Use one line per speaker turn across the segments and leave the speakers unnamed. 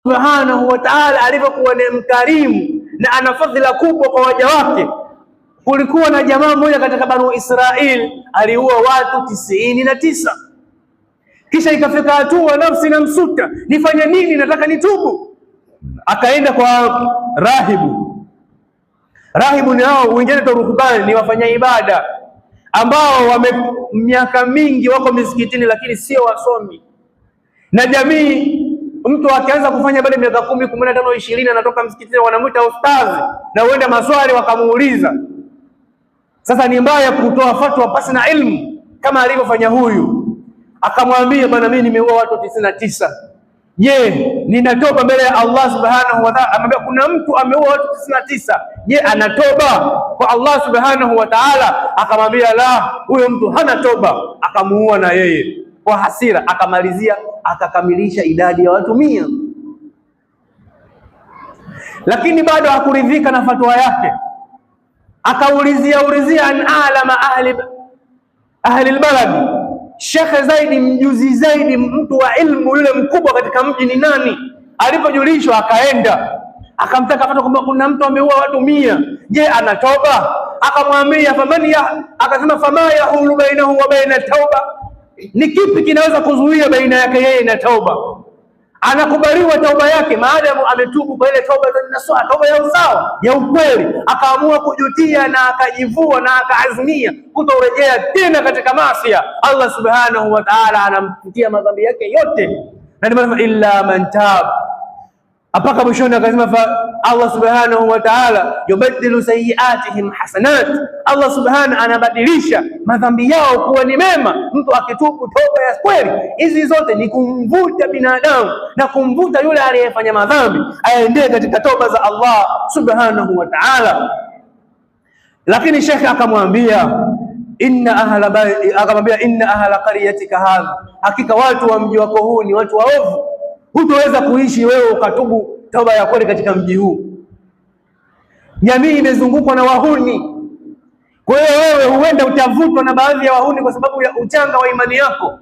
Subhanahu wa ta'ala alivyokuwa ni mkarimu na ana fadhila kubwa kwa waja wake. Kulikuwa na jamaa mmoja katika Banu Israil aliua watu 99. Kisha ikafika hatua nafsi na msuta, nifanye nini? Nataka nitubu. Akaenda kwa rahibu. Rahibu ni hao wengine ruhbani, ni wafanya ibada ambao miaka mingi wako misikitini lakini sio wasomi. Na jamii, mtu akianza kufanya baada ya miaka 10, 15, 20 anatoka msikitini, wanamuita ustadhi na uenda maswali wakamuuliza. Sasa ni mbaya kutoa fatwa pasi na ilmu kama alivyofanya huyu. Akamwambia, bwana, mimi nimeua watu 99. Je, ninatoba mbele ya Allah Subhanahu wa Ta'ala? Amwambia, kuna mtu ameua watu 99. Je, anatoba kwa Allah Subhanahu wa Ta'ala? Akamwambia, la, huyo mtu hana toba. Akamuua na yeye kwa hasira. Akamalizia, akakamilisha idadi ya watu 100. Lakini bado hakuridhika na fatwa yake. Akaulizia an alama ahli albalad, shekhe zaidi, mjuzi zaidi, mtu wa ilmu yule mkubwa katika mji ni nani? Alipojulishwa akaenda akamtaka fatwa kwamba kuna mtu ameua watu 100. Je, anatoba? Akamwambia akasema, fama yahulu bainahu wa baina tauba, ni kipi kinaweza kuzuia baina yake yeye na tauba? Anakubaliwa tauba yake maadamu ametubu kwa ile tauba nasuha, tauba ya usawa ya ukweli. Akaamua kujutia na akajivua na akaazimia kutorejea tena katika maasi. Allah Subhanahu wa Ta'ala anamfutia madhambi yake yote, na ndio illa man tab. Apaka mwishoni akasema, Allah Subhanahu wa Ta'ala yubaddilu sayiatihim hasanat, Allah Subhanahu anabadilisha madhambi yao kuwa ni mema. Mtu akitubu toba ya kweli, hizi zote ni kumvuta binadamu na kumvuta yule aliyefanya madhambi aendee katika toba za Allah Subhanahu wa Ta'ala. Lakini shekhi akamwambia, inna ahla qaryatika hadha, hakika watu wa mji wako huu ni watu waovu. Hutoweza kuishi wewe ukatubu toba ya kweli katika mji huu. Jamii imezungukwa na wahuni. Kwa hiyo wewe huenda utavutwa na baadhi ya wahuni kwa sababu ya uchanga wa imani yako.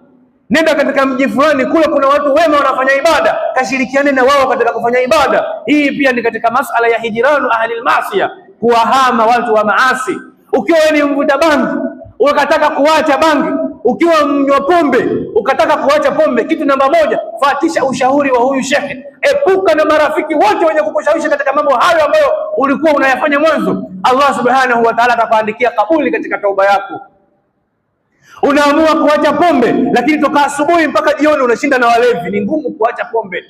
Nenda katika mji fulani, kule kuna watu wema wanafanya ibada, kashirikiane na wao katika kufanya ibada. Hii pia ni katika masala ya hijranu ahli almaasiya, kuwahama watu wa maasi. Ukiwa ni mvuta bangi ukataka kuacha bangi, ukiwa mnywa pombe ukataka kuacha pombe, kitu namba 1, fuatisha ushauri wa huyu shekhe. Epuka na marafiki wote wenye kukushawishi katika mambo hayo ambayo ulikuwa unayafanya mwanzo. Allah Subhanahu wa Ta'ala atakuandikia kabuli katika tauba yako. Unaamua kuacha pombe, lakini toka asubuhi mpaka jioni unashinda na walevi. Ni ngumu kuacha pombe.